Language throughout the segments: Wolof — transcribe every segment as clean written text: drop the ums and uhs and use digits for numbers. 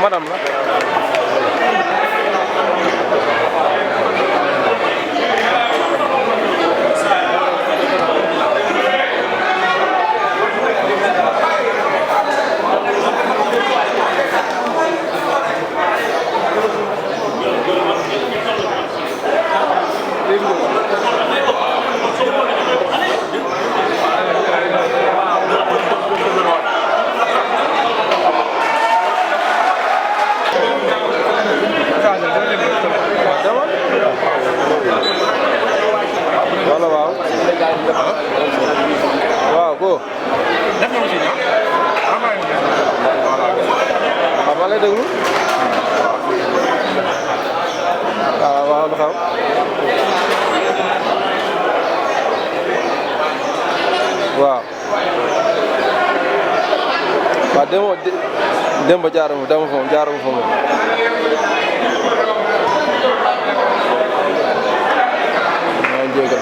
madame la. waaw ko def na aussi waaw maa lay déglu waaw waaw lu xew waaw waaw dem ba jaarama dama fa moom jaarama fa moom maa ngi jégal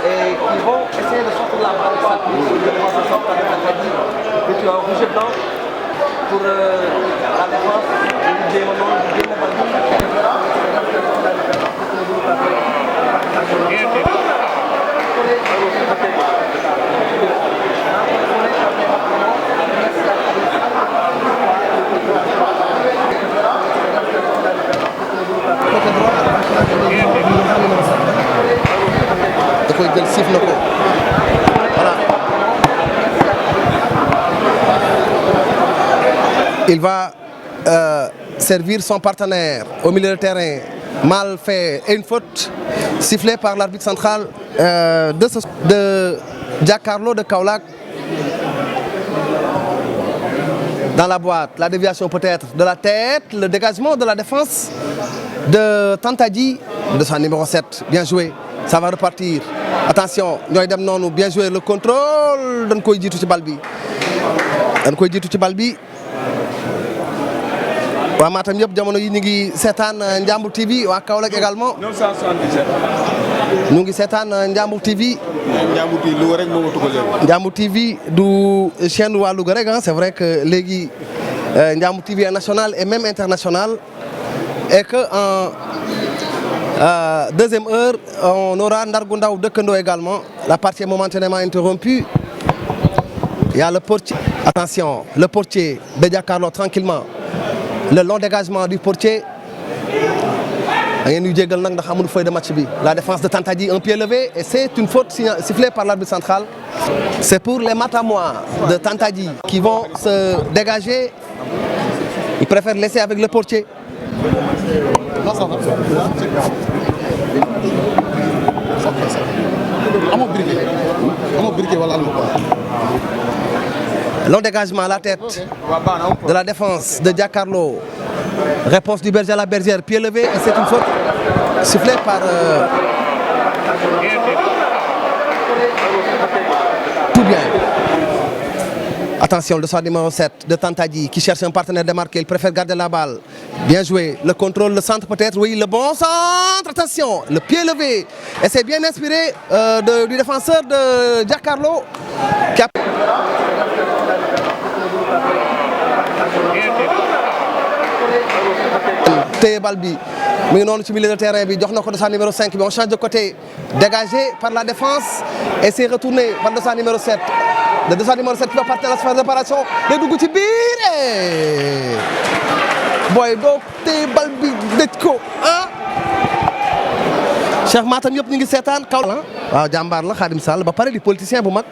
Et ils vont essayer de sortir la balle. Et tu as un rouge blanc pour la défense. da koy jël siif na ko voilà. Il va servir son partenaire au milieu de terrain. Mal fait et une faute sifflée par l'arbitre central de Jakaarlo de Kaolack. Dans la boîte, la déviation peut-être de la tête, le dégagement de la défense de Tantadji, de son numéro 7. Bien joué, ça va repartir. Attention, ñooy dem noonu, bien joué, le contrôle dañ koy jiitu ci bal bi. dañ koy jiitu ci bal bi. waa Matam yëpp jamono yi ñu ngi seetaan Ndiambour TV, waa Kaolack également. 977. ñu ngi seetaan Ndiambour TV. Ndiambour TV Louga rek moo ma tugal leen. Ndiambour TV du chaîne waa Louga rek c'est vrai que léegi Ndiambour TV est national et même international. Et que en deuxième heure, on aura Ndargou Ndaw Dëkkandoo également. La partie est momentanément interrompue. Il y a le portier. Attention, le portier de Jakaarlo tranquillement. Le long dégagement du portier. La défense de Tantadji, un pied levé, et c'est une faute sifflée par l'arbitre central. C'est pour les Matamois de Tantadji qui vont se dégager. Ils préfèrent laisser avec le portier. Long dégagement à la tête de la défense de Jakaarlo. Réponse du berger à la bergère, pied levé, et c'est une faute sifflée par tout bien. Attention, le sort numéro 7 de Tantadji qui cherche un partenaire démarqué, il préfère garder la balle. Bien joué, le contrôle, le centre peut-être, oui, le bon centre, attention, le pied levé. Et c'est bien inspiré du défenseur de Jakaarlo qui a... téye bal bi mi ngi noonu ci milieu de terrain bi jox na ko dossard numéro 5 bi on change de côté dégagé par la défense et c'est retourné par dossard numéro 7. Le dossard numéro 7 qui va partir à la phase de réparation day dugg ci biir booy doo téye bal bi dëj ko ah. Cheikh Matam yëpp ñu ngi seetaan kaw la waaw jàmbaar la Khadim Sall ba pare di politicien bu mag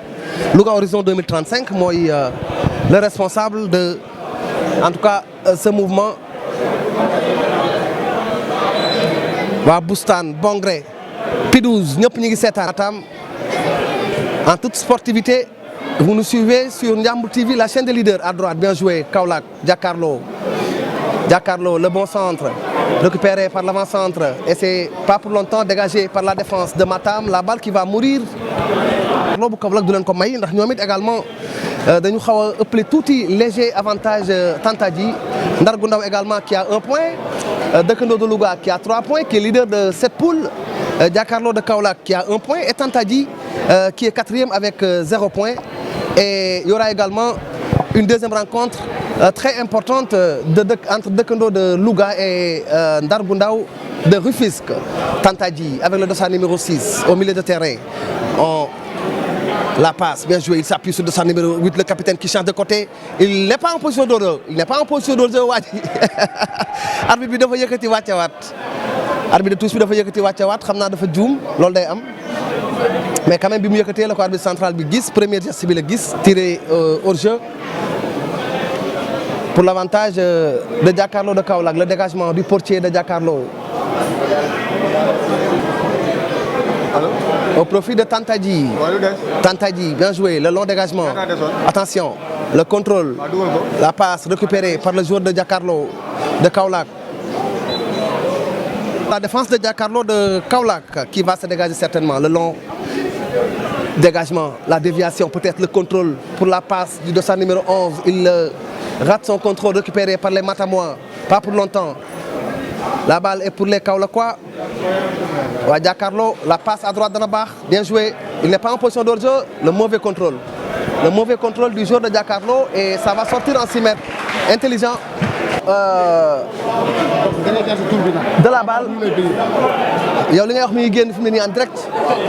Louga Horizon 2035 mooy le responsable de en tout cas ce mouvement. waa Boustane Bongré Pidouze ñëpp ñu ngi seetaan Matam en toute sportivité vous nous suivez sur Ndiambour TV, la chaîne des leaders. À droite, bien joué, Kaolack, Jakaarlo, le bon centre récupéré par l'avant-centre et c'est pas pour longtemps dégagé par la défense de Matam, la balle qui va mourir. Lo bu Kaolack du leen ko may ndax ñoom it également dañu xaw a ëppale tuuti léger avantage Tantadji. Ndargou Ndaw également qui a 1 point, Dëkkandoo de Louga qui a 3 points, qui est leader de cette poule, Jakaarlo de Kaolack qui a 1 point et Tantadji qui est 4e avec 0 point. Et il y aura également une deuxième rencontre très importante entre Dekendo de Louga et Ndargou Ndaw de Rufisque. Tantadji avec le dossard numéro 6 au milieu de terrain. La passe, bien joué, il s'appuie sur le dossard numéro 8, le capitaine qui change de côté. Il n'est pas en position de jeu. Il n'est pas en position de jeu. Arbitre bi dafa yëkkati wàccewaat. Arbitre de touche bi dafa yëkkati wàccewaat xam naa dafa juum loolu day am. Mais quand même bi mu yëkkatee la ko arbitre central bi gis premier geste bi la gis tiré hors jeu. Pour l'avantage de Jakaarlo de Kaolack, le dégagement du portier de Jakaarlo. Au profit de Tantadji. Tantadji, bien joué, le long dégagement. Attention, le contrôle, la passe récupérée par le joueur de Jakaarlo de Kaolack. La défense de Jakaarlo de Kaolack qui va se dégager certainement. Le long dégagement, la déviation, peut-être le contrôle pour la passe du dossard numéro 11. Il rate son contrôle récupéré par les Matamois. Pas pour longtemps. La balle est pour les Kaolackois. Jakaarlo, la passe à droite de Nabach, bien joué. Il n'est pas en position de jeu, le mauvais contrôle. Le mauvais contrôle du joueur de Jakaarlo et ça va sortir en 6 mètres. Intelligent. De la balle. yow li ngay wax mi ngi génn fi mu ne nii en direct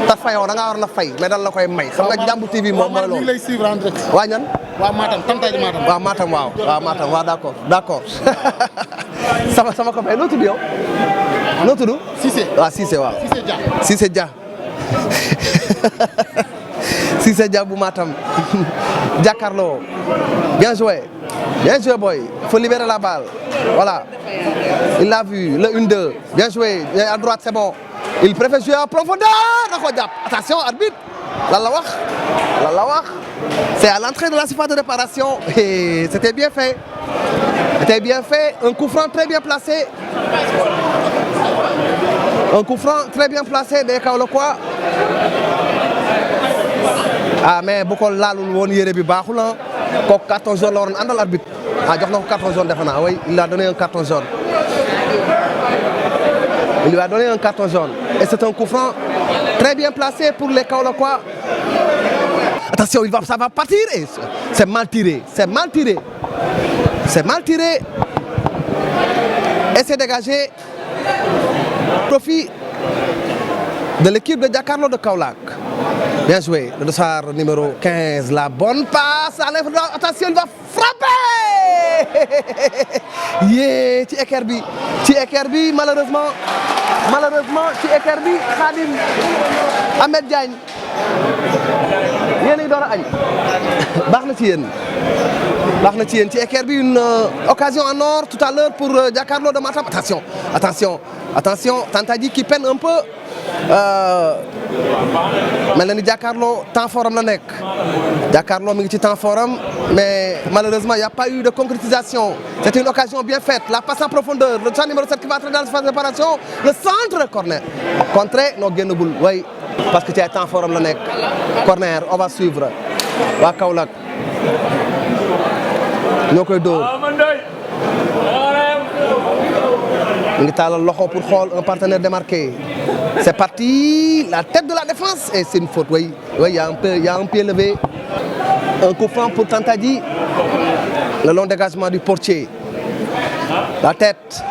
te fayoo da ngaa war na fay mais dal la koy may. xam nga Ndiambour TV moom mooy loolu. lay suivre en direct. waa ñan. waa Matam Tantadji Matam. waaw Matam waaw waaw Matam waaw d'accord d'accord sama copain noo tudd yow. noo tudd. Cissé. waaw Cissé waaw. Cissé Dia. Cissé Dia. Cissé Dia bu Matam. Jakaarlo. Bien joué. Bien joué boy. Il faut libérer la balle. Voilà. Il l'a vu. Le 1-2. Bien joué. À droite c'est bon. Il préfère jouer en profondeur. Attention arbitre. Lan la wax. C'est à l'entrée de la surface de réparation et c'était bien fait. C'était bien fait. Un coup franc très bien placé. Un coup franc très bien placé des Kaolackois. Ah mais bu ko laalul woon yére bi baaxul ah kooku carton jaune la waroon àndal arbitre jox na ko carton jaune defe naa oui il lui a donné un carton jaune. Il lui a donné un carton jaune et c'est un coup franc très bien placé pour les Kaolackois. Attention, ça va partir et c'est mal tiré, c'est mal tiré. C'est mal tiré et c'est dégagé. Profit de l'équipe de Jakaarlo de Kaolack. Bien joué, le dossard numéro 15, la bonne passe à l'inférieur. Attention, il va frapper. Yeah, ci équerre bi malheureusement ci équerre bi Khadim Ahmed Diagne yéen a ngi door a añ baax na ci yéen ci équerre bi une occasion en or tout à l'heure pour Jakaarlo de Matam. Attention, Tantadji qui peine un peu. mel na ni Jakaarlo temps forum la nekk. Jakaarlo mi ngi ci temps forum mais malheureusement il n'y a pas eu de concrétisation. C'était une occasion bien faite. La passe en profondeur, le numéro 7 qui va entrer dans la phase de réparation. Le centre corner. Contré non génnagul way parce que ci ay temps forum la nekk. Corner, on va suivre. Waa Kaolack ñoo koy dóor. Mu ngi taalal loxo pour xool un partenaire démarqué. C'est parti, la tête de la défense et c'est une faute. Oui, il y a un pied levé. Un coup franc pour Tantadji. Le long dégagement du portier. La tête.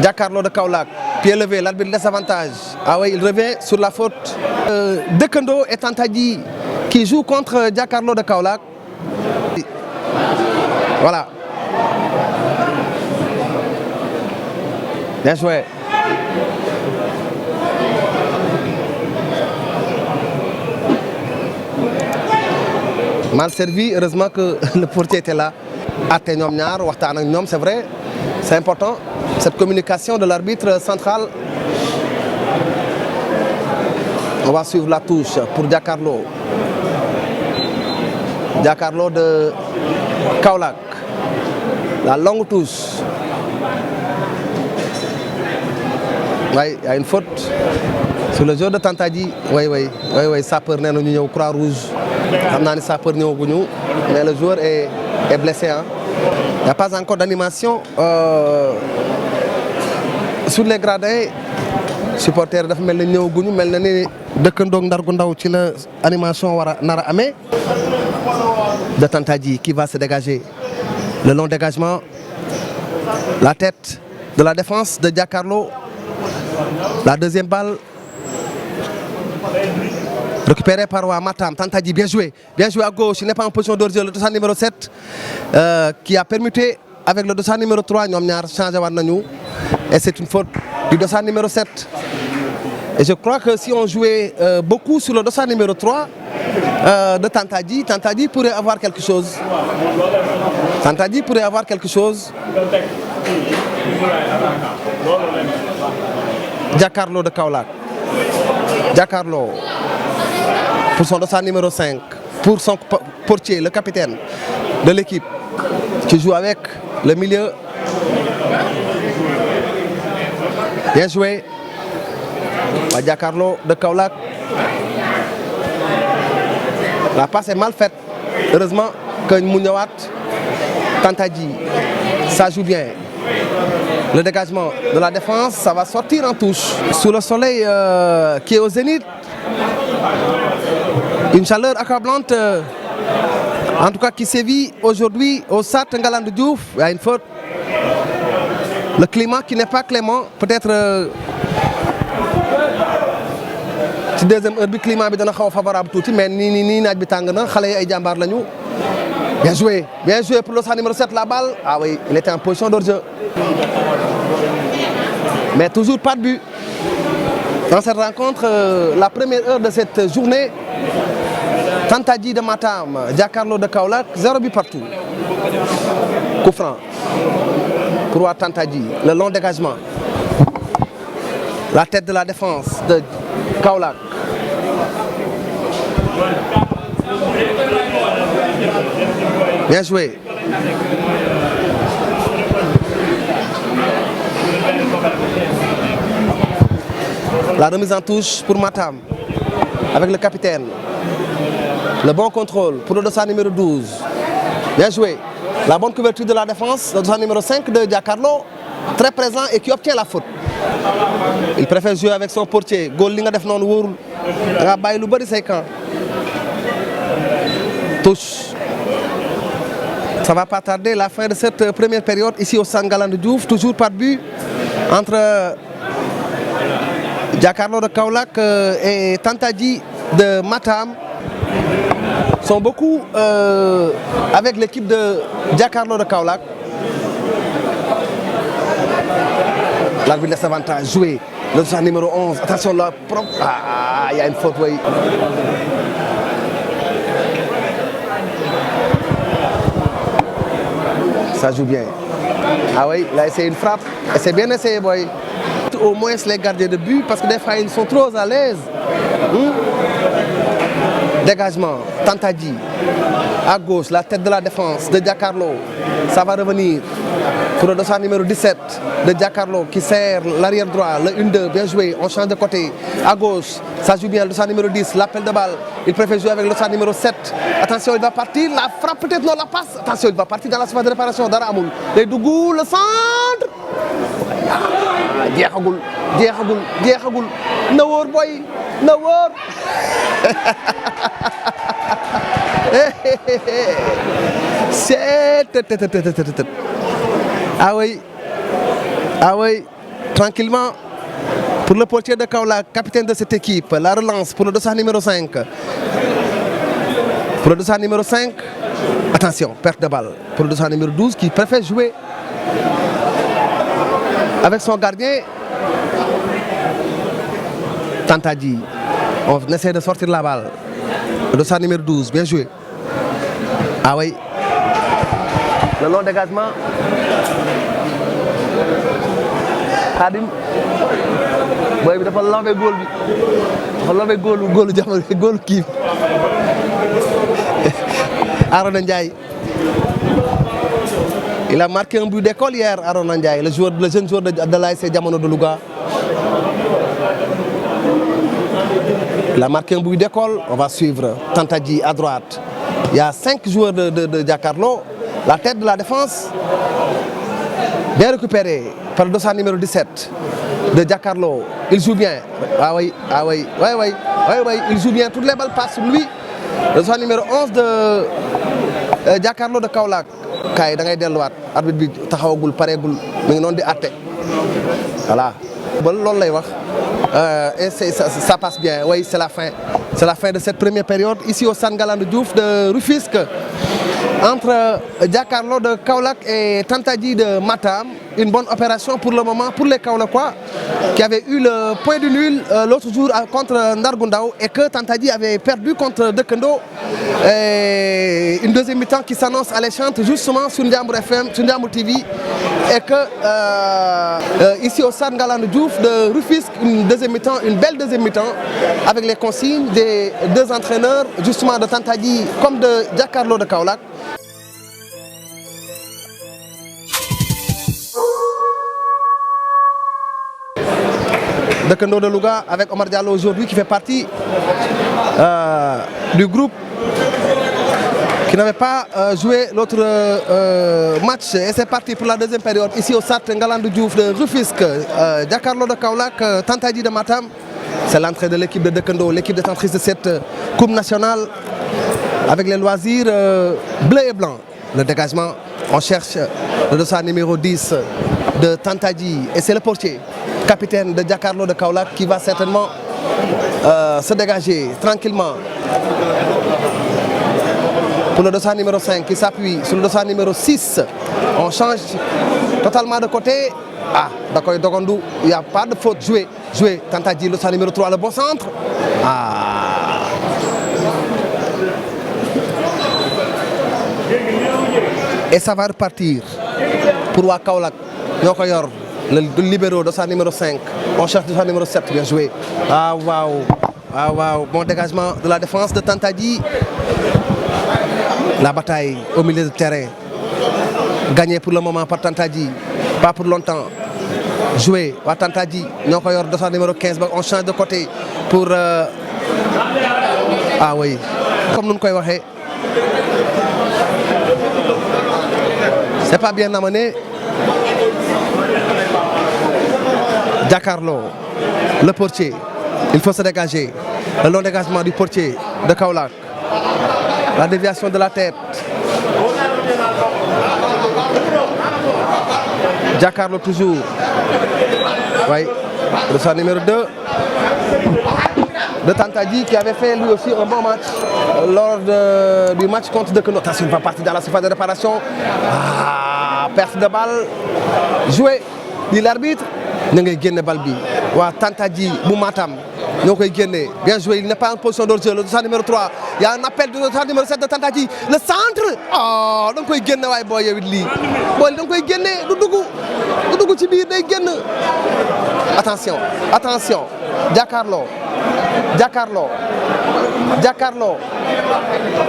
Jakaarlo de Kaolack. Pied levé, l'arbitre laisse avantage. Ah oui, il revient sur la faute. Dekendo et Tantadji qui jouent contre Jakaarlo de Kaolack. Voilà. Bien joué. Mal servi, heureusement que le portier était là. Atte ñoom ñaar waxtaan ak ñoom, c'est vrai, c'est important. Cette communication de l'arbitre central. On va suivre la touche pour Jakaarlo. Jakaarlo de Kaolack. La longue touche. Oui, il y a une faute sur le joueur de Tantadji. Oui, sapeur nee na ñu ñëw Croix-Rouge. Xam naa ni sapeur ñëwaguñu mais le joueur est blessé hein. Il n'y a pas encore d'animation sur les gradins. Supporters dafa mel ni ñëwaguñu mel na ni dëkkandoog Ndargou Ndaw ci la animation war a nar a amee. de Tantadji qui va se dégager. Le long dégagement, la tête de la défense de Giancarlo. La deuxième balle récupérée par Matam. Tantadji, bien joué à gauche. Il n'est pas en position de jeu. Le dossard numéro 7 qui a permuté avec le dossard numéro 3, nous avons changé. Et c'est une faute du dossard numéro 7. Et je crois que si on jouait beaucoup sur le dossard numéro 3 de Tantadji pourrait avoir quelque chose. Tantadji pourrait avoir quelque chose. Giancarlo de Kaolack. Giancarlo pour son dossard numéro 5, pour son portier, le capitaine de l'équipe qui joue avec le milieu. Bien joué. Giancarlo de Kaolack. La passe est mal faite. Heureusement que Mouniawat, Tantadji, ça joue bien. Le dégagement de la défense, ça va sortir en touche. Sous le soleil qui est au zénith, une chaleur accablante, en tout cas qui sévit aujourd'hui au stade Ngalandou Diouf. Il y a une faute. Le climat qui n'est pas clément, peut-être. ci deuxième heure bi climat bi dana xaw a favorable tuuti mais nii naaj bi tàng na xale yi ay jàmbaar lañu. Bien joué pour le dossard numéro 7 la balle. Ah oui, il était en position de jeu. Mais toujours pas de but. Dans cette rencontre, la première heure de cette journée, Tantadji de Matam, Giancarlo de Kaolack, 0 but partout. Coup franc pour Tantadji, le long dégagement. La tête de la défense de Kaolack. Bien joué. La remise en touche pour Matam avec le capitaine. Le bon contrôle pour le dossard numéro 12. Bien joué. La bonne couverture de la défense, le dossard numéro 5 de Giancarlo, très présent et qui obtient la faute. Il préfère jouer avec son portier. Goal li nga def non worul. Nga bay lu bari say camp. Touche. Ça va pas tarder la fin de cette première période ici au stade Ngalandou Diouf, toujours pas de but entre Giancarlo de Kaolack et Tantadji de Matam. Sont beaucoup avec l'équipe de Giancarlo de Kaolack. L'arbitre laisse avantage joué. Le dossard numéro 11. Attention là. Ah, il y a une faute, oui. Ça joue bien. Ah oui, il a essayé une frappe. Et c'est bien essayé, boy. Au moins les gardiens de but, parce que des fois ils sont trop à l'aise. Dégagement, Tantadji. À gauche, la tête de la défense de Giancarlo. Ça va revenir pour le dossard numéro 17 de Giancarlo qui sert l'arrière droit, le 1-2, bien joué, on change de côté. À gauche, ça joue bien, le dossard numéro 10, l'appel de balle. Il préfère jouer avec le dossard numéro 7. Attention, il va partir, la frappe peut-être, non, la passe. Attention, il va partir dans la surface de réparation. Dara Amoul. Les Dougou, le centre. Jeexagul. Na wóor boy, na wóor. Ah oui, tranquillement pour le portier de Kaolack, capitaine de cette équipe. La relance pour le dossard numéro 5. Pour le dossard numéro 5, attention, perte de balle. Pour le dossard numéro 12 qui préfère jouer avec son gardien. Tantadji. On essaie de sortir la balle. Le dossard numéro 12, bien joué. Ah oui. Le long dégagement. Khadim. Boy bi dafa lambé goal bi. Dafa lambé goal jamono goal kii. Arona Ndiaye. Il a marqué un but d'école hier, Arona Ndiaye, le jeune joueur de l'ASC Jamono de Louga. Il a marqué un but d'école, on va suivre Tantadji à droite. Il y a 5 joueurs de Giancarlo. La tête de la défense, bien récupérée par le dossard numéro 17 de Giancarlo. Il joue bien. Ah oui. Il joue bien. Toutes les balles passent sur lui. le dossard numéro 11 de Jakaarlo de Kaolack kaay da ngay delluwaat arbitre bi taxawagul pareegul mi ngi noonu di àtte voilà. ba loolu lay wax et ça passe bien oui c'est la fin de cette première période ici au stade Ngalandou Diouf de Rufisque entre Jakaarlo de Kaolack et Tantadji de Matam. Une bonne opération pour le moment pour les Kaolackois qui avaient eu le point du nul l'autre jour contre Ndargou Ndaw et que Tantadji avait perdu contre Dëkkandoo. Une deuxième mi-temps qui s'annonce alléchante justement sur Ndiambour FM, sur Ndiambour TV et que ici au stade Ngalandou Diouf de Rufisque, une belle deuxième mi-temps avec les consignes des deux entraîneurs justement de Tantadji comme de Jakaarlo de Kaolack. Dëkkandoo de Louga avec Omar Diallo aujourd'hui qui fait partie du groupe qui n'avait pas joué l'autre match et c'est parti pour la deuxième période ici au stade Ngalandou Diouf de Rufisque. Jakaarlo de Kaolack, Tantadji de Matam, c'est l'entrée de l'équipe de Dëkkandoo, l'équipe détentrice de cette coupe nationale avec les loisirs bleu et blanc. Le dégagement, on cherche le dossard numéro 10 de Tantadji et c'est le portier, capitaine de Jakaarlo de Kaolack qui va certainement se dégager tranquillement pour le dossard numéro 5 qui s'appuie sur le dossard numéro 6. On change totalement de côté. Ah, d'accord, Dogondou, il n'y a pas de faute. Joué. Tantadji, le dossard numéro 3, le bon centre. Ah. Et ça va repartir pour waa Kaolack. ñoo ko yor le libéro dossard numéro 5. On cherche dossard numéro 7, bien joué. Ah waouh, bon dégagement de la défense de Tantadji. La bataille au milieu de terrain. Gagné pour le moment par Tantadji, pas pour longtemps. Joué waa Tantadji ñoo ko yor dossard numéro 15 ba on change de côté pour ah oui comme nous koy waxee c'est pas bien amené. Jakaarlo, le portier, il faut se dégager. Le long dégagement du portier de Kaolack. La déviation de la tête. Jakaarlo toujours. Oui, le dossard numéro 2 de Tantadji qui avait fait lui aussi un bon match lors du match contre Dëkkandoo. Attention, il va partir dans la surface de réparation. Ah, perte de balle. Joué, dit l'arbitre. na ngay génne bal bi waa Tantadji bu Matam ñoo koy génne bien joué, il n'est pas en position de jeu. Le dossard numéro 3, il y a un appel du dossard numéro 7 de Tantadji, le centre. Oh, da nga koy génne waaye booy yow it lii booy da nga koy génne du dugg ci biir day génn. Attention, Jakaarlo.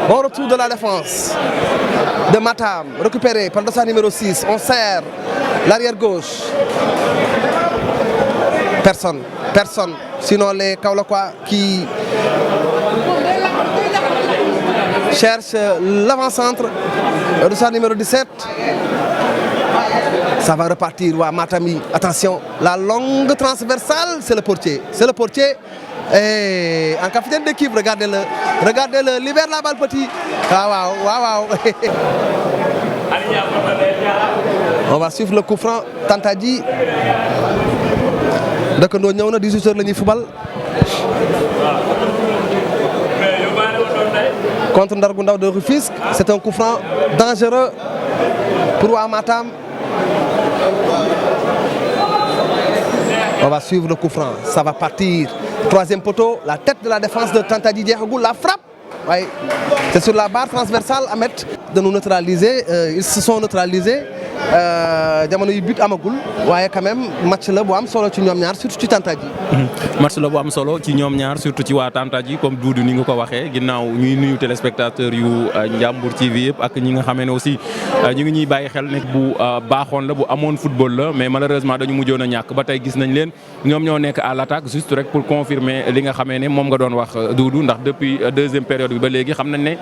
Bon retour de la défense de Matam, récupéré par le dossard numéro 6. On serre l'arrière gauche. Personne. Sinon les Kaolackois qui cherchent l'avant-centre. Le dossard numéro 17. Ça va repartir. Ouais, Matami, attention, la longue transversale, c'est le portier. Et en capitaine d'équipe, regardez-le, libère la balle petit. Waouh. On va suivre le coup franc. Tantadji. Dëkkandoo ñëw na 18h la ñuy fubal contre Ndargou Ndaw de Rufisque. C'est un coup franc dangereux pour waa Matam. On va suivre le coup franc. Ça va partir. Troisième poteau, la tête de la défense de Tantadji jeexagul, la frappe. Oui, c'est sur la barre transversale à mettre de nous neutraliser. Ils se sont neutralisés. Jamono yu but amagul waaye quand même match la bu am solo ci ñoom ñaar surtout ci Tantadji. match la bu am solo ci ñoom ñaar surtout ci waa Tantadji comme Doudou ni nga ko waxee ginnaaw ñuy nuyu téléspectateurs yu Ndiambour TV yëpp ak ñi nga xamee ne aussi ñu ngi ñuy bàyyi xel nekk bu baaxoon la bu amoon football la mais malheureusement dañu mujjoon a ñàkk ba tey gis nañ leen ñoom ñoo nekk à l'attaque juste rek pour confirmer li nga xamee ne moom nga doon wax Doudou ndax depuis deuxième période bi ba léegi xam nañ ne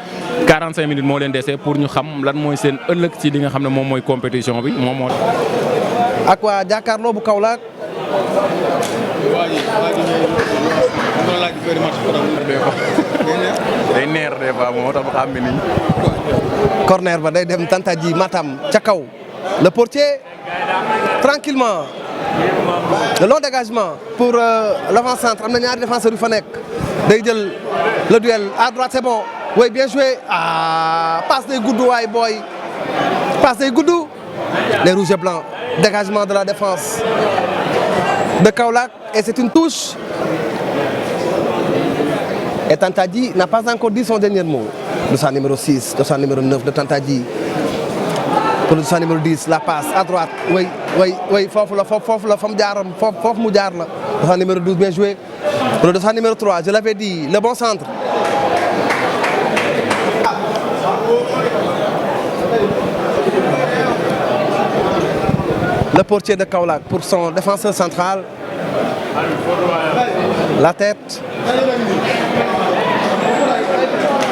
45 minutes moo leen dese pour ñu xam lan mooy seen ëllëg ci li nga xam ne moom mooy compétition bi moom moo ak waa Jakaarlo bu Kaolack. day neer des fois moo tax ba xam ne nii. corner ba day dem Tantadji Matam ca kaw le portier tranquillement le long dégagement pour l'avant-centre am na ñaari défenseurs yu fa nekk day jël le duel à droite c'est bon oui bien joué passe day gudd waay booy passe day gudd les rouges et blancs dégagement de la défense de Kaolack et c'est une touche et Tantadji n'a pas encore dit son dernier mot. Dossard numéro 6, dossard numéro 9 de Tantadji. Pour le dossard numéro 10, la passe à droite. Oui, foofu la fa mu jaar foofu mu jaar la. Dossard numéro 12, bien joué. Pour le dossard numéro 3, je l'avais dit, le bon centre. Le portier de Kaolack pour son défenseur central. La tête.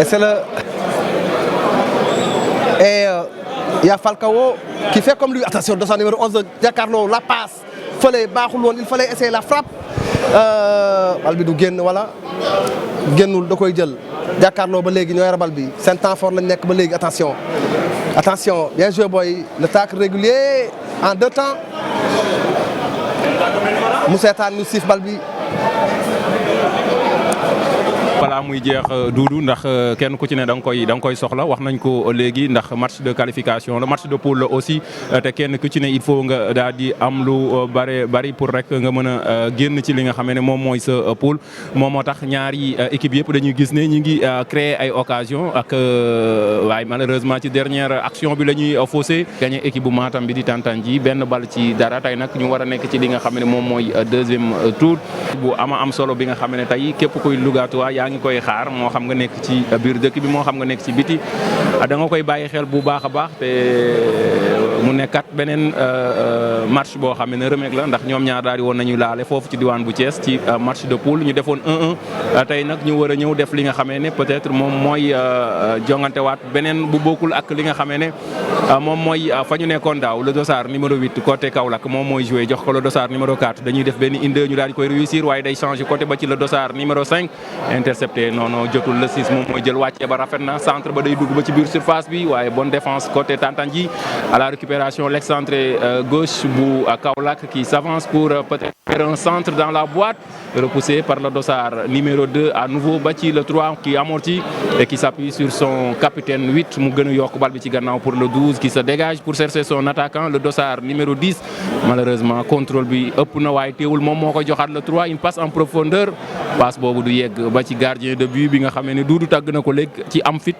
Et c'est le... Et il y a Falcao qui fait comme lui. Attention, dossard numéro 11 de Giancarlo, la passe. Il fallait essayer la frappe. Bal bi du génn voilà. Génnul da koy jël. Giancarlo ba léegi ñoo yor bal bi. Seen temps fort lañ nekk ba léegi attention. Attention, bien joué boy. Le tacle régulier en 2 temps. mu seetaan ñu siif bal bi. balaa muy jeex Doudou ndax kenn ku ci ne da nga koy soxla wax nañ ko léegi ndax match de qualification la match de poule la aussi te kenn ku ci ne il faut nga daal di am lu bari pour rek nga mën a génn ci li nga xam ne moom mooy sa poule moom moo tax ñaari équipe yëpp dañuy gis ne ñu ngi créer ay occasion ak waaye malheureusement ci dernière action bi la ñuy faussé gagné équipe bu Matam bi di Tantadji benn bal ci dara tey nag ñu war a nekk ci li nga xam ne moom mooy deuxième tour bu am solo bi nga xam ne tey képp kuy Lougatois yaa ngi koy xaar moo xam nga nekk ci biir dëkk bi moo xam nga nekk ci biti da nga koy bàyyi xel bu baax a baax te mu nekkat beneen match boo xam ne remake la ndax ñoom ñaar daal di woon nañu laale foofu ci diwaan bu Thiès ci match de poule ñu defoon 1-1 tey nag ñu war a ñëw def li nga xamee ne peut-être moom mooy jongantewaat beneen bu bokkul ak li nga xamee ne moom mooy fa ñu nekkoon daaw le dossard numéro 8 côté Kaolack moom mooy joué jox ko le dossard numéro 4 dañuy def benn inde ñu daal di koy réussir waaye day changer côté ba ci le dossard numéro 5 intercepté non jotul le 6 moom mooy jël wàccee ba rafet na centre ba day dugg ba ci biir surface bi waaye bonne défense côté Tantadji à la récupération l'excentré gauche bu Kaolack qui s'avance pour peut-être faire un centre dans la boîte repoussé par le dossard numéro 2 à nouveau ba ci le 3 qui amortit et qui s'appuie sur son capitaine 8 mu gën a yokk bal bi ci gannaaw pour le 12 qui se dégage pour chercher son attaquant le dossard numéro 10 malheureusement contrôle bi ëpp na waaye teewul moom moo koy joxaat le 3 une passe en profondeur passe boobu du yegg ba ci gardien de but bi nga xamee ne Doudou tàgg na ko léegi ci am fit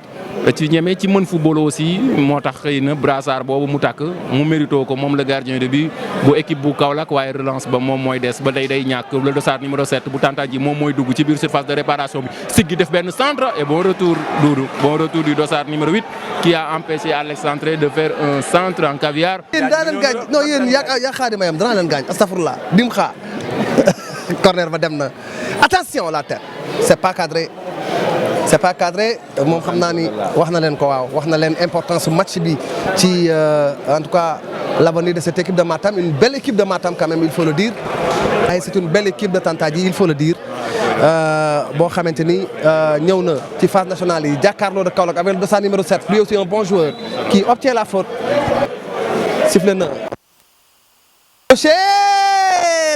ci ñeme ci mën football aussi moo tax xëy na brassard boobu mu tàkk mu mérito ko moom le gardien de but bu équipe bu Kaolack waaye relance ba moom mooy des ba day ñàkk le dossard numéro 7 bu Tantadji moom mooy dugg ci biir surface de réparation bi siggi def benn centre et bon retour Doudou bon retour du dossard numéro 8 qui a empêché à l'excentré de faire un centre en caviar. yéen daa leen gaañ non yéen yaa xaadi mayam danaa leen gaañ astafurlah dim xaa corner ba dem na attention la tête c'est pas cadré moom xam naa ni wax na leen ko waaw wax na leen importance match bi ci en tout cas l'avenir de cette équipe de Matam une belle équipe de Matam quand même il faut le dire ay c'est une belle équipe de Tantadji il faut le dire boo xamante ni ñëw na ci phase nationale yi jàkkaarloo de Kaolack avec le dossard numéro 7 lui aussi un bon joueur qui obtient la faute sifflé na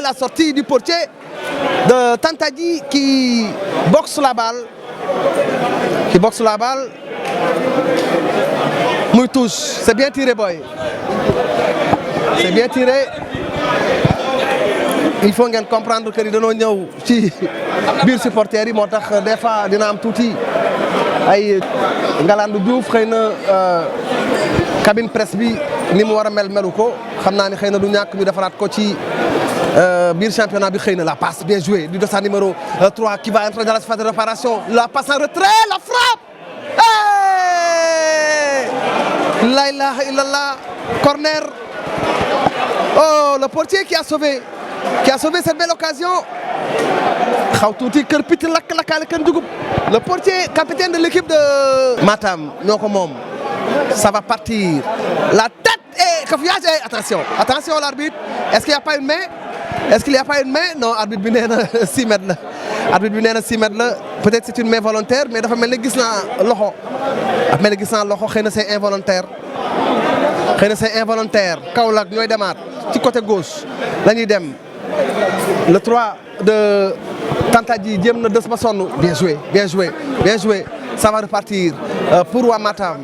la sortie du portier de Tantadji qui boxe la balle muy touche c'est bien tiré boy c'est bien tiré il faut ngeen comprendre que ni dañoo ñëw ci biir supporters yi moo tax des fois dina am tuuti ay Ngalandou Diouf xëy na cabine presse bi ni mu war a melu ko xam naa ni xëy na du ñàkk ñu defaraat ko ci biir championnat bi xëy na la passe bien jouée du dossard numéro 3 qui va entrer dans la phase de réparation la passe en retrait la frappe la ilaha illallah corner oh le portier qui a sauvé cette belle occasion xaw tuuti kër piti lakk-lakkaale kër dugub le portier capitaine de l'équipe de Matam ñoo ko moom ça va partir la tête et cafouillage attention l'arbitre est-ce qu'il y a pas une main non arbitre bi nee na 6 mètres la arbitre bi nee na 6 mètres la peut-être c'est une main volontaire mais dafa mel ni gis naa loxo dafa mel ni gis naa loxo xëy na c'est involontaire xëy na c'est involontaire Kaolack ñooy demaat ci côté gauche la ñuy dem le 3 de Tantadji jéem na des ba sonn bien joué bien joué bien joué ça va repartir pour waa Matam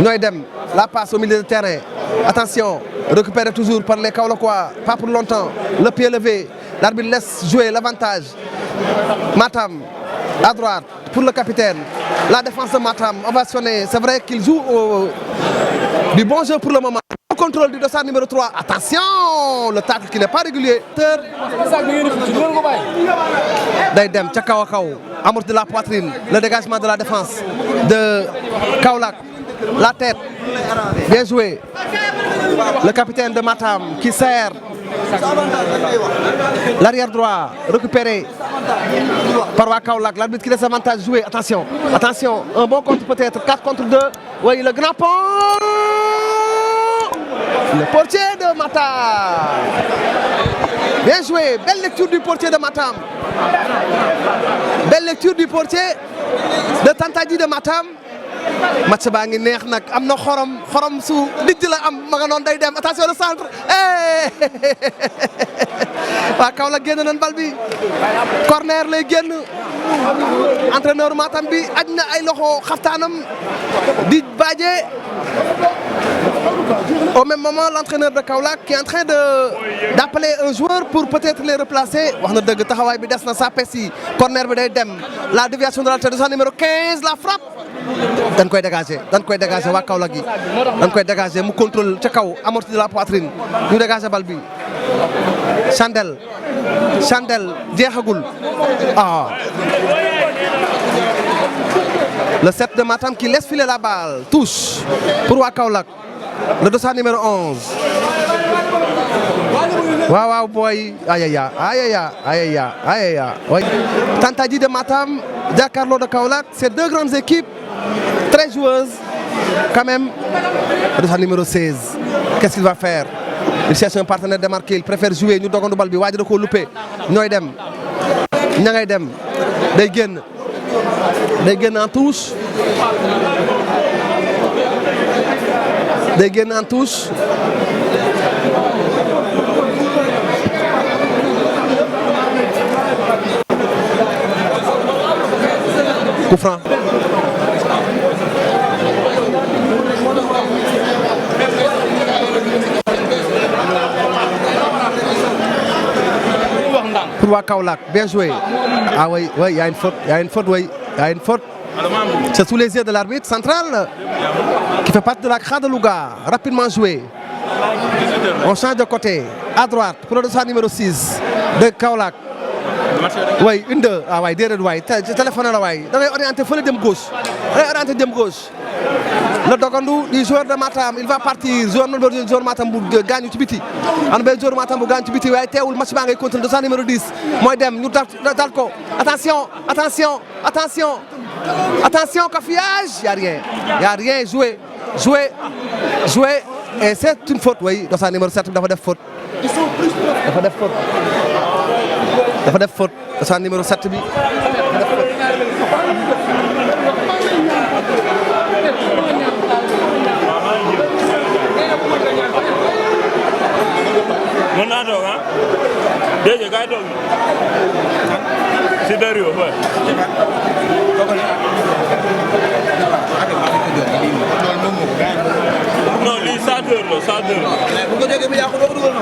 ñooy dem la passe au milieu de terrain attention récupéré toujours par les Kaolackois pas pour longtemps le pied levé l'arbitre laisse jouer l'avantage Matam à droite pour le capitaine la défense de Matam ovationnée c'est vrai qu'il joue du bon jeu pour le moment. Le contrôle du dossard numéro 3 attention le tacle qui n'est pas régulier. day dem ca kaw a kaw amorti de la poitrine le dégagement de la défense de Kaolack la tête bien joué le capitaine de Matam qui sert l'arrière droit récupéré par waa Kaolack l'arbitre qui laisse avantage joué attention attention un bon contre peut-être 4 contre 2 oui le grand pont le portier de Matam bien joué belle lecture du portier de Matam belle lecture du portier de Tantadji de Matam match baa ngi neex nag am na xorom su dijj la am ma nga noonu day dem attention le centre waa Kaolack génn nañ bal bi corner lay génn entraîneur Matam bi aj na ay loxo xaftaanam di baaje au même moment l'entraîneur de Kaolack qui est en train d'appeler un joueur pour peut-être les replacer wax na dëgg taxawaay bi des na sa pes yi corner bi day dem la déviation de la tête de sa numéro 15 la frappe dañ koy dégager waa Kaolack gi dañ koy dégager mu contrôle ca kaw amorti de la poitrine ñu dégager bal bi Chandel jeexagul le 7 de Matam qui laisse filer la balle touche pour waa Kaolack le dossard numéro 11 waaw boy ayaya Tantadji de Matam Jakaarlo de Kaolack c'est deux grandes équipes très joueuses quand même le dossard numéro 16 qu'est-ce qu'il va faire il cherche un partenaire démarqué il préfère jouer ñu dogandu bal bi waaj da koo loupé ñooy dem ña ngay dem day génn en touche coup franc pour waa Kaolack bien joué oui il y a une faute c'est sous les yeux de l'arbitre central qui fait partie de la CRA de Louga rapidement joué on change de côté à droite pour le dossard numéro 6 de Kaolack oui une deux waay déedéet waay téléphone la waay da ngay orienté fële dem gauche le dogandu du joueur de Matam il va partir joueur Matam bu gaañu ci biti am na benn joueur Matam bu gaañu ci biti waaye teewul match baa ngay continuer dossard numéro 10 mooy dem ñu dal ko attention cafouillage y a rien joué et c'est une faute oui dossard numéro 7 dafa def faute dossard numéro 7 bi mën naa toog déedéet kay toog si dër yoo ba non lii 100 heures la 100 heures bu ko jógee bi yàqu doo ko dugal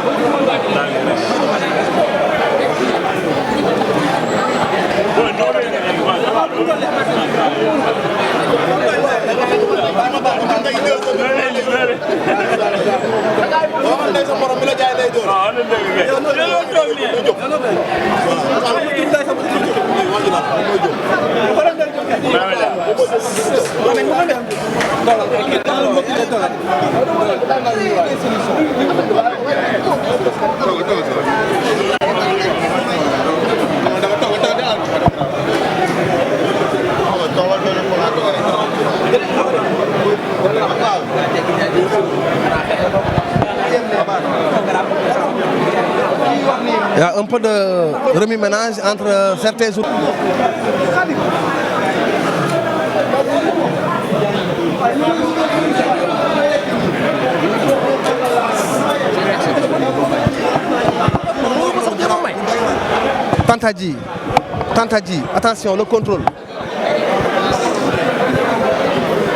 kii wax nii Il y a un peu de remue-ménage entre certains joueurs. Tantadji, attention, le contrôle.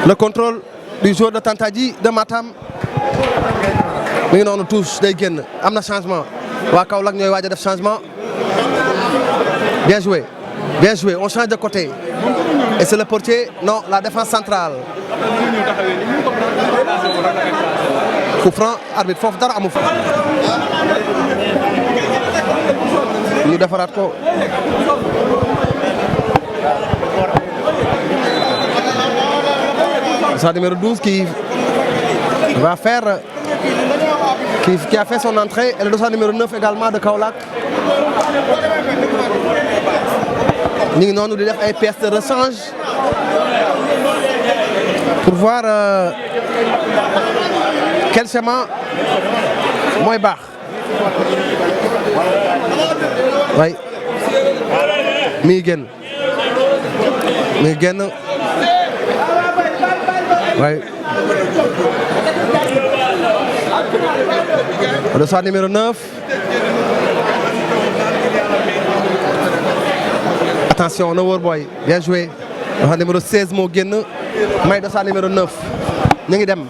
Le contrôle du joueur de Tantadji de Matam. Mais non, on touche des gains. Il y a un changement. Kaolack ñooy waaj a def changement. Bien joué. Bien joué. On change de côté. Et c'est le portier. Non, la défense centrale. Coup franc, arbitre foofu dara amu fa. Ñu defaraat ko. C'est numéro 12 qui va faire, qui a fait son entrée, et le dossard numéro 9 également de Kaolack. Nous avons des pièces de rechange pour voir quel schéma moins bas. Oui. Miguel. Oui. Le dossard numéro 9. Attention, no boy. Bien joué. Le numéro 16, Mogen. Mais le dossard numéro 9. Ningidem.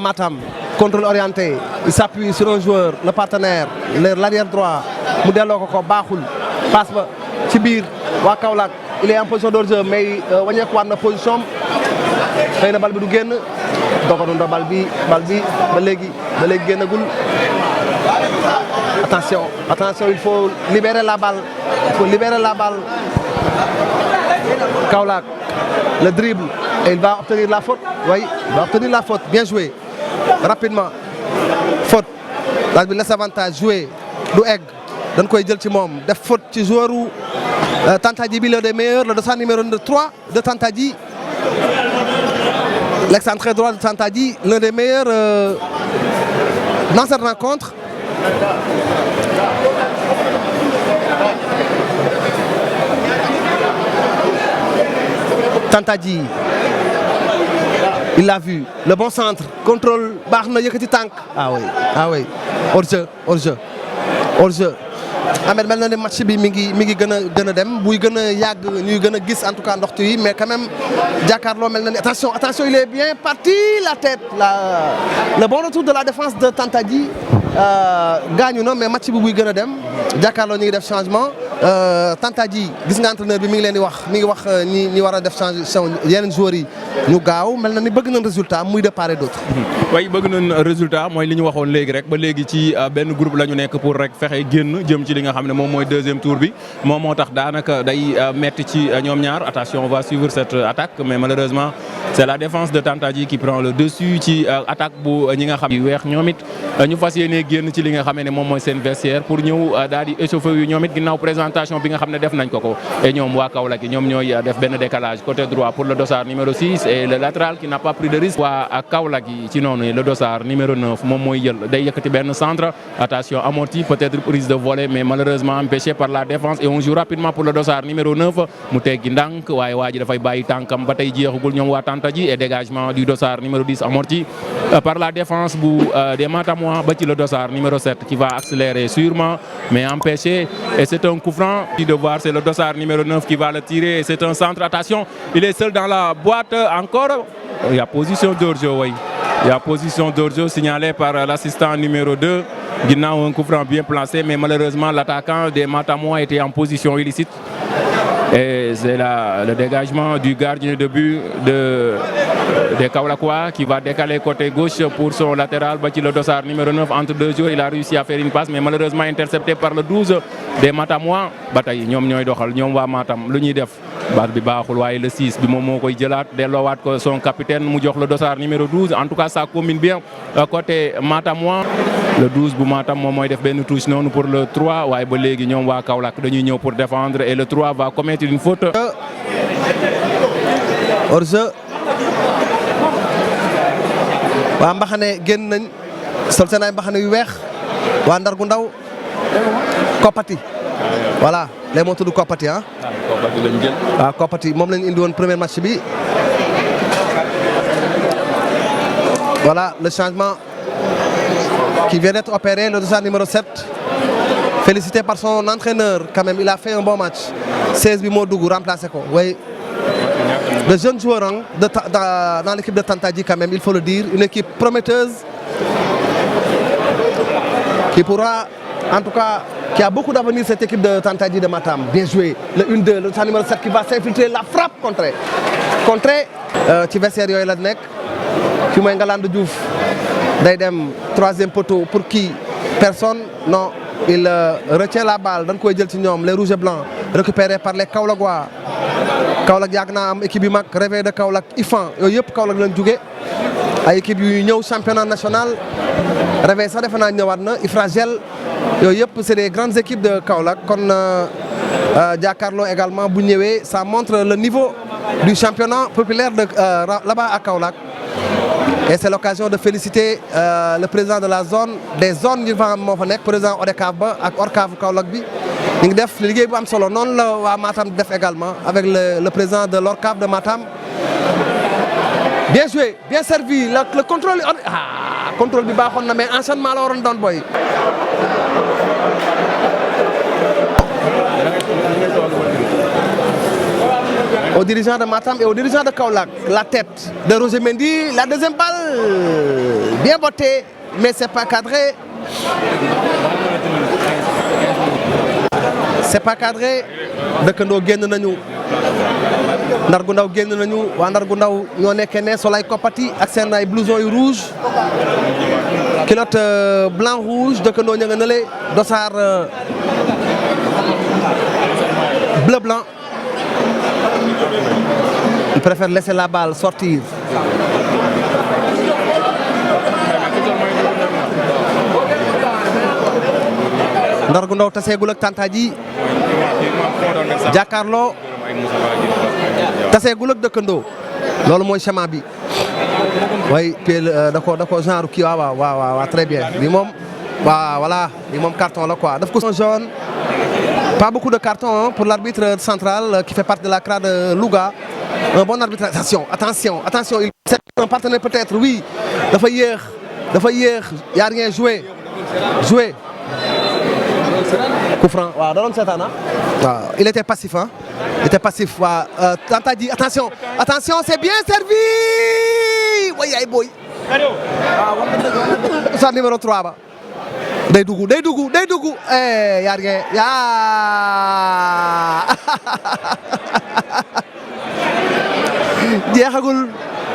Matam. Contrôle orienté. Il s'appuie sur un joueur, le partenaire, l'arrière droit. Moudelo Koko Bahoul. Passe Tibir. Kaolack. Il est en position d'hors-jeu, mais il y a une position. Il y a une balle qui est attention, attention, il faut libérer la balle. Il faut libérer la balle. Kaolack, le dribble, et il va obtenir la faute. Oui, il va obtenir la faute. Bien joué. Rapidement. Faute. L'arbitre laisse avantage. Jouer. Du egg. Donne quoi il dit le mom. Des fautes qui jouent. Tantadji, l'un des meilleurs. Le dossard numéro 3 de Tantadji. L'excentré droit de Tantadji, l'un des meilleurs dans cette rencontre. Tantadji, il l'a vu. Le bon centre, contrôle, Barna Yekati Tank. Ah oui, hors-jeu. Ahmed mel na ne match bi mi ngi gën a dem buy gën a yàgg ñuy gën a gis en tout cas ndoxtu yi mais quand même jàkkaarloo mel na ne attention il est bien parti la tête le bon retour de la défense de Tantadji gaañu na mais match bi buy gën a dem jàkkaarloo ñu ngi def changement Tantadji gis nga entraîneur bi mi ngi leen di wax mi ngi wax ñi war a def changement yeneen joueurs yi ñu gaaw mel na ni bëgg nañ résultat muy de part et d'autre. way bëgg nañ résultat mooy li ñu waxoon léegi rek ba léegi ci benn groupe la ñu nekk pour rek fexe génn jëm ci li nga xam ne moom mooy deuxième tour bi moom moo tax daanaka day metti ci ñoom ñaar attention on va suivre cette attaque mais malheureusement c'est la défense de Tantadji qui prend le dessus ci attaque bu ñi nga xam yi weex ñoom it ñu fas yéene génn ci li nga xam ne moom mooy seen vestiaire pour ñëw daal di échauffer yu ñoom it ginnaaw présentation bi nga xam ne def nañ ko et ñoom waa Kaolack yi ñoom ñooy def benn décalage côté droit pour le dossard numéro 6 et le latéral qui n'a pas pris de risque waa Kaolack yi ci noonu le dossard numéro 9 moom mooy jël day yëkkati benn centre attention amorti peut-être prise de volée mais malheureusement empêché par la défense et on joue rapidement pour le dossard numéro 9 mu teggi ndànk waaye waa ji dafay bàyyi tànkam ba tey jeexagul ñoom waa Tantadji et dégagement du dossard numéro 10 amorti par la défense des Matamois ba ci le dossard numéro 7 qui va accélérer sûrement mais empêché et c'est un coup franc de voir c'est le dossard numéro 9 qui va le tirer et c'est un centre attention il est seul dans la boîte encore il y a position d'hors-jeu oui. Il y a position d'hors-jeu signalée par l'assistant numéro 2 ginnaaw un coup franc bien placé mais malheureusement l'attaquant des Matamois était en position illicite et c'est le dégagement du gardien de but des Kaolackois qui va décaler côté gauche pour son latéral ba ci le dossard numéro 9 entre deux joueurs il a réussi à faire une passe mais malheureusement intercepté par le 12 des Matamois ba tey ñoom ñooy doxal ñoom waa Matam lu ñuy def baat bi baaxul waaye le 6 bi moom moo koy jëlaat delloowaat ko son capitaine mu jox le dossard numéro 12 en tout cas ça combine bien côté Matamois le 12 bu Matam moom mooy def benn touche noonu pour le 3 waaye ba léegi ñoom waa Kaolack dañuy ñëw pour défendre et le 3 va commettre une faute. hors-jeu waa mbaxane génn nañ sol seen ay mbaxane yu weex waa Ndar gu ndaw Kopati. Voilà les motos du Kopati ah. Kopati lañ jël. waaw Kopati moom lañ indi woon premier match bi. Voilà le changement qui vient d'être opéré, le dossard numéro 7. Félicité par son entraîneur quand même, il a fait un bon match. 16 bi moo dugg remplacé ko. Oui. De jeunes joueurs dans l'équipe de Tantadji quand même, il faut le dire, une équipe prometteuse qui pourra, en tout cas, qui a beaucoup d'avenir cette équipe de Tantadji de Matam. Bien joué. Le 1-2, le dossard numéro 7 qui va s'infiltrer, la frappe contrée. Ci vestiaire yooyu la nekk. Fi mooy Ngalandou Diouf day dem troisième poteau pour qui personne non il retient la balle dañ koy jël ci ñoom les rouges et blancs récupérés par les Kaolackois. Kaolack yàgg naa am équipe yu mag réveil de Kaolack IFAN yooyu yëpp Kaolack lañ jóge ay équipe yu ñëw championnat national réveil sax defe naa ñëwaat na Ifragel yooyu yëpp c'est des grandes équipes de Kaolack kon jàkkaarloo également bu ñëwee ça montre le niveau du championnat populaire de là-bas à Kaolack. Et c'est l'occasion de féliciter le président de la zone des zones yu fa moo fa nekk président ODCAV ba ak ORCAV Kaolack bi ñu ngi def liggéey bu am solo noonu la waa Matam def également avec le président de l'ORCAV de Matam. Bien joué bien servi le contrôle contrôle bi baaxoon na mais enchaînement la waroon doon boy. Aux dirigeants de Matam et aux dirigeants de Kaolack, la tête de Roger Mendy, la deuxième balle, bien bottée, mais c'est pas cadré. C'est pas cadré. Dëkkandoo génn nañu. Ndar gu ndaw génn nañu waa Ndar gu ndaw ñoo nekkee ne sol ay Kopati ak seen ay blouson yu rouge. Culotte blanc rouge dëkkandoo ña nga nële dossard bleu blanc. Il préfère laisser la balle sortir. Ndar gu ndaw taseegul ak Tantadji jàkkaarloo taseegul ak dëkkandoo loolu mooy schéma bi. way puis da ko genre kii waaw très bien bi moom waaw voilà bi moom carton la quoi daf ko jaune. Pas beaucoup de cartons pour l'arbitre central qui fait partie de la CRA de Louga. Un bon arbitre. Attention. C'est un partenaire peut-être, oui. Dafa yéex. Y a rien joué. Coup franc. Waaw da doon seetaan waaw il était passif hein. Waaw Tantadji attention, c'est bien servi. Way ay boy. Sa numéro 3 ba. day dugg yaa ngi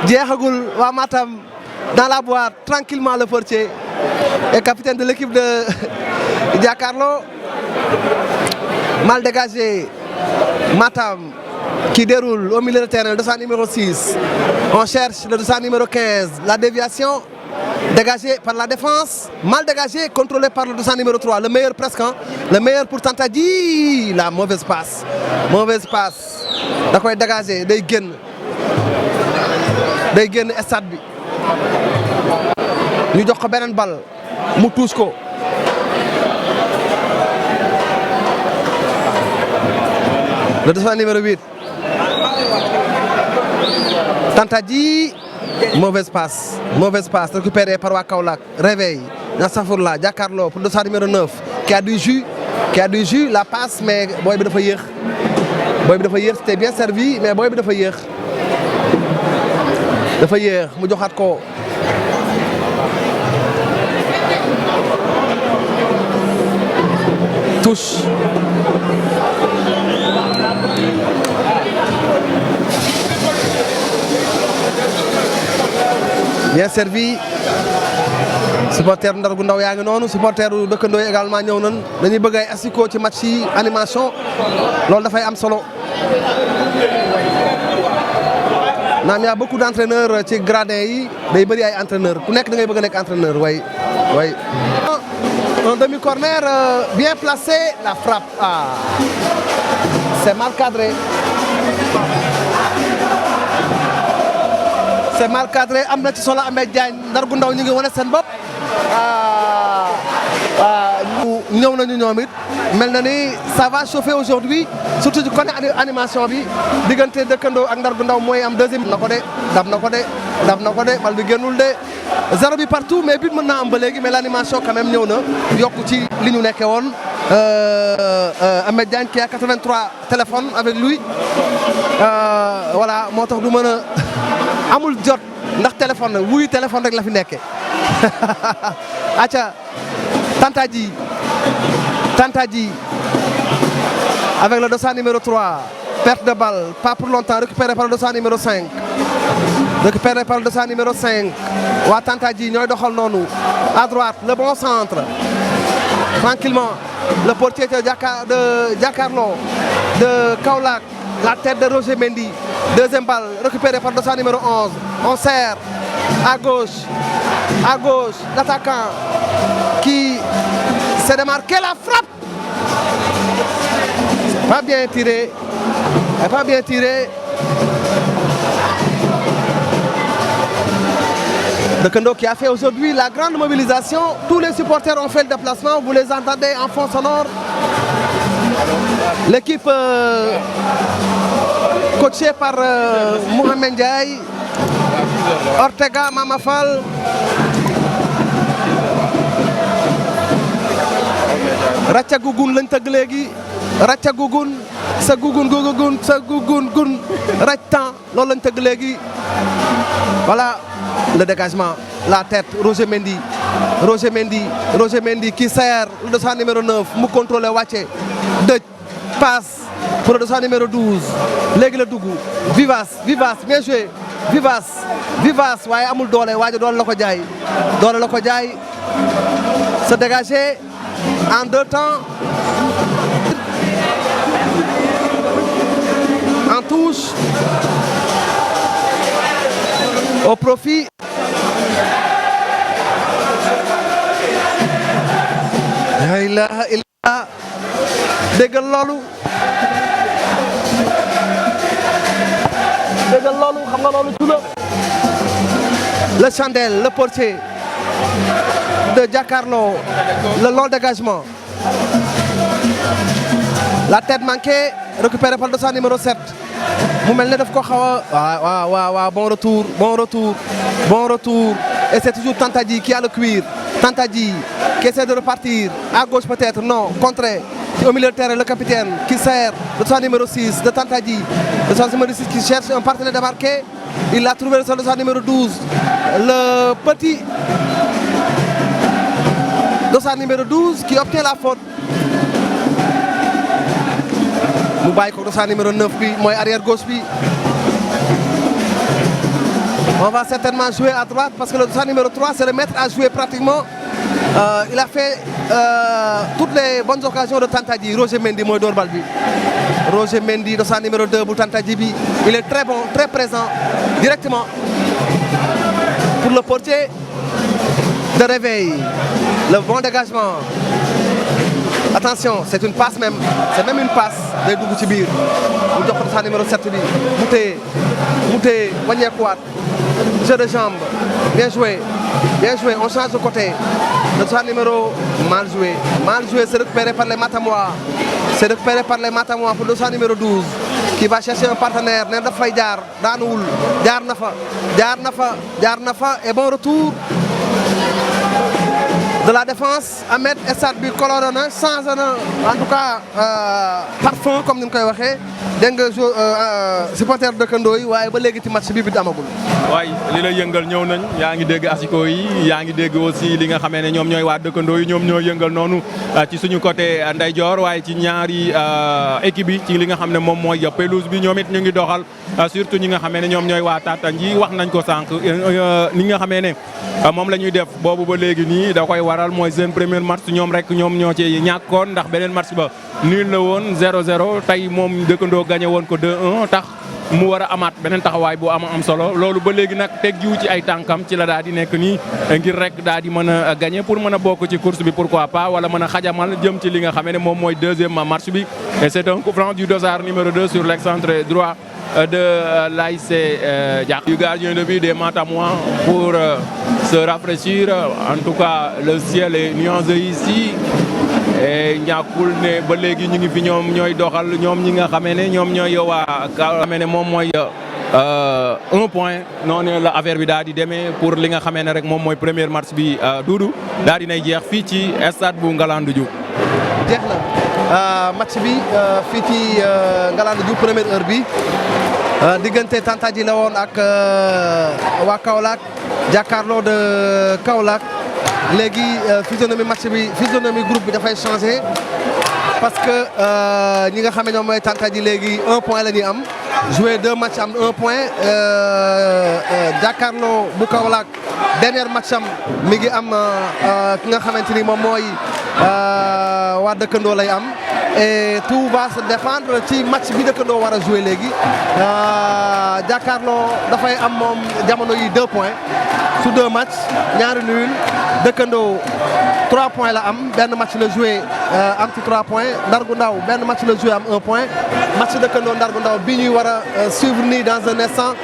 jeexagul waa Matam dans la boîte tranquillement le portier et capitaine de l'équipe de Jakaarlo mal dégagé Matam qui déroule au milieu de terrain le dossard numéro 6 on cherche le dossard numéro 15 la déviation dégagé par la défense, mal dégagé, contrôlé par le dossard numéro 3, le meilleur presque, le meilleur pour Tantadji, la mauvaise passe, da koy dégagé, day génn stade bi, ñu jox ko beneen bal, mu touche ko, le dossard numéro 8, Tantadji. Mauvaise passe récupérée par waa Kaolack réveil Nassafurla jàkkaarloo pour le dossard numéro 9 qui a du jus la passe mais booy bi dafa yéex c'était bien servi mais booy bi dafa yéex mu joxaat ko touche bien servi supporter Ndar gu ndaw yaa ngi noonu supporter dëkkandoo yi également ñëw nañ dañuy bëgg ay asiko ci match yi animation loolu dafay am solo naam y a beaucoup d'entraîneurs ci gradin yi day bëri ay entraîneurs ku nekk da ngay bëgg a nekk entraîneur way un demi-corner bien placé la frappe c'est mal cadré. C'est mal cadré am na ci solo Ahmed Diagne Ndar gu ndaw ñu ngi wane seen bopp ñëw nañu ñoom it mel na ni ça va chauffer aujourd'hui surtout ci côté animation bi diggante dëkkandoo ak ndar gu ndaw mooy am deuxième. na ko de dab na ko de dab na ko de bal bi génnul de 0 bi partout mais but mën naa am ba léegi mais l'animation quand même ñëw na yokku ci li ñu nekkee woon Ahmed Diagne qui a 83 téléphones avec lui voilà moo tax du mën a amul jot ndax téléphone la wuyu téléphone rek la fi nekkee acca Tantadji avec le dossard numéro 3 perte de balle pas pour longtemps récupéré par le dossard numéro 5 récupéré par le dossard numéro 5 waa Tantadji ñooy doxal noonu à droite le bon centre tranquillement le portier de Jakaarlo de Kaolack la tête de Roger Mendy deuxième balle récupérée par le dossard numéro 11 on serre à gauche l'attaquant qui s'est démarqué la frappe pas bien tiré Dëkkandoo qui a fait aujourd'hui la grande mobilisation. Tous les supporters ont fait le déplacement. Vous les entendez en fond sonore. L'équipe coachée par Mohamed Ndiaye, Ortega, Mamafal. Ratcha Gougoun lañ tëgg léegi Ratcha Gougoun sa Gougoun Rattan loolu lañ tëgg léegi voilà le dégagement la tête Roger Mendy qui sert le dossard numéro 9 mu contrôlé wàcce dëj passe pour le dossard numéro 12 léegi la dugg Vivace bien joué Vivace waaye amul doole waaye doole la ko jaay se dégager en deux temps en touche au profit la ilaha illallah déggal loolu xam nga loolu tula le Chandel le portier de Jakaarlo le long dégagement la tête manquée récupérée par le dossard numéro 7 mu mel ne daf ko xaw a waaw bon retour et c'est toujours Tantadji qui a le cuir Tantadji qui essaie de repartir à gauche peut-être non contré au milieu de terrain le capitaine qui sert le dossard numéro 6 de Tantadji le dossard numéro 6 qui cherche un partenaire démarqué il a trouvé le dossard numéro 12 le petit dossard numéro 12 qui obtient la faute mu bàyyi ko dossard numéro 9 bi mooy arrière gauche bi on va certainement jouer à droite parce que le dossard numéro 3 c'est le maître à jouer pratiquement il a fait toutes les bonnes occasions de Tantadji Roger Mendy mooy door bal bi Roger Mendy dossard numéro 2 bu Tantadji bi il est très bon très présent directement pour le portier de réveil le bon dégagement attention c'est une passe même c'est même une passe day dugg ci biir mu jox ko dossard numéro 7 bi mu téye wàññeekuwaat jeu de jambe bien joué on change de côté le dossard numéro mal joué c'est récupéré par les Matamois pour le dossard numéro 12 qui va chercher un partenaire ne daf fay jaar daanuwul jaar na fa et bon retour de la défense Ahmed stade bi coloré na changé na en tout cas parfum comme ni ñu koy waxee dégg nga supporter dëkkandoo yi waaye ba léegi ci match bi bit amagul. waaye li lay yëngal ñëw nañ yaa ngi dégg asiko yi yaa ngi dégg aussi li nga xamee ne ñoom ñooy waa dëkkandoo yi ñoom ñoo yëngal noonu ci suñu côté ndeyjoor waaye ci ñaari équipe yi ci li nga xam ne moom mooy pelouse bi ñoom it ñu ngi doxal surtout ñi nga xamee ne ñoom ñooy waa Tantadji wax nañ ko sànq ni nga xamee ne moom la ñuy def boobu ba léegi nii da koy waral mooy seen premier match ñoom rek ñoom ñoo ci ñàkkoon ndax beneen match ba nul la woon 0-0 tey moom dëkkandoo gagné woon ko 2-1 tax mu war a amaat beneen taxawaay bu am solo loolu ba léegi nag teggiwu ci ay tànkam ci la daal di nekk nii ngir rek daal di mën a gagné pour mën a bokk ci course bi pourquoi pas wala mën a xajamal jëm ci li nga xamee ne moom mooy deuxième match bi et c'est un coup franc du dossard numéro 2 sur l'excentré droit de l'ASC Diack du gardien de but des Matamois pour se rafraîchir. En tout cas, le ciel est nuancé ici. Et ñàkkul ne ba léegi ñu ngi fi ñoom ñooy doxal ñoom ñi nga xamee ne ñoom ñooy waa ka xamee ne moom mooy 1 point noonu la affaire bi daal di demee pour li nga xamee ne rek moom mooy premier match bi Doudou daal di nay jeex fii ci stade bu Ngalandou Diouf. jeex na match bi fii ci Ngalandou Diouf première heure bi diggante Tantaji la woon ak waa Kaolack jàkkaarloo de Kaolack léegi physionomie match bi physionomie groupe bi dafay changé parce que ñi nga xam ne ñoom mooy Tantaji léegi 1 point la ñuy am joué 2 matchs am 1 point jàkkaarloo bu Kaolack dernier match am mi ngi am ki nga xamante ni moom mooy waa dëkkandoo lay am et tout va se défendre ci match bi dëkkandoo war a joué léegi jàkkaarloo dafay am moom jamono yi 2 points su 2 matchs ñaari nul dëkkandoo 3 points la am benn match la joué am ci 3 points Ndargu Ndaw benn match la joué am 1 point match dëkkandoo Ndargu Ndaw bi ñuy war a suivre nii dans un instant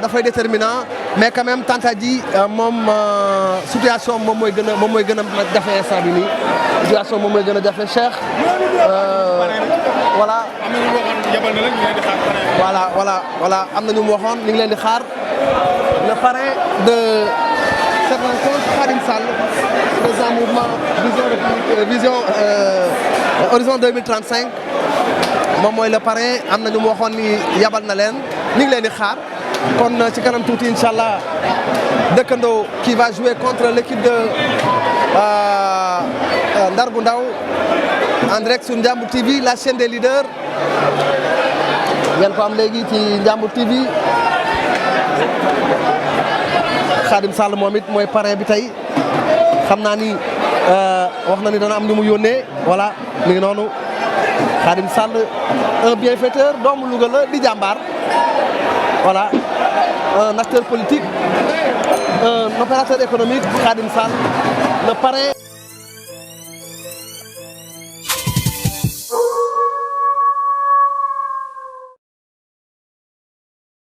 dafay déterminant mais quand même Tantaji moom situation moom mooy gën a jafe instant bi nii situation moom mooy gën a jafe Cheikh voilà. voilà am na ñu mu waxoon ñu ngi leen di xaar le parrain de cette rencontre Khadim Sall président mouvement vision horizon 2035 moom mooy le parrain am na ñu mu waxoon ni yabal na leen ñu ngi leen di xaar kon ci kanam tuuti incha allah dëkkandoo qui va jouer contre l'équipe de Ndargu Ndaw en direct sur Ndiambour TV la chaîne des leaders ngeen ko am léegi ci Ndiambour TV Khadim Sall moom it mooy parrain bi tey xam naa ni wax na ni dana am ñu mu yónnee voilà mi ngi noonu Khadim Sall un bienfaiteur doomu Louga la di jàmbaar voilà un acteur politique un opérateur économique Khadim Sall le parrain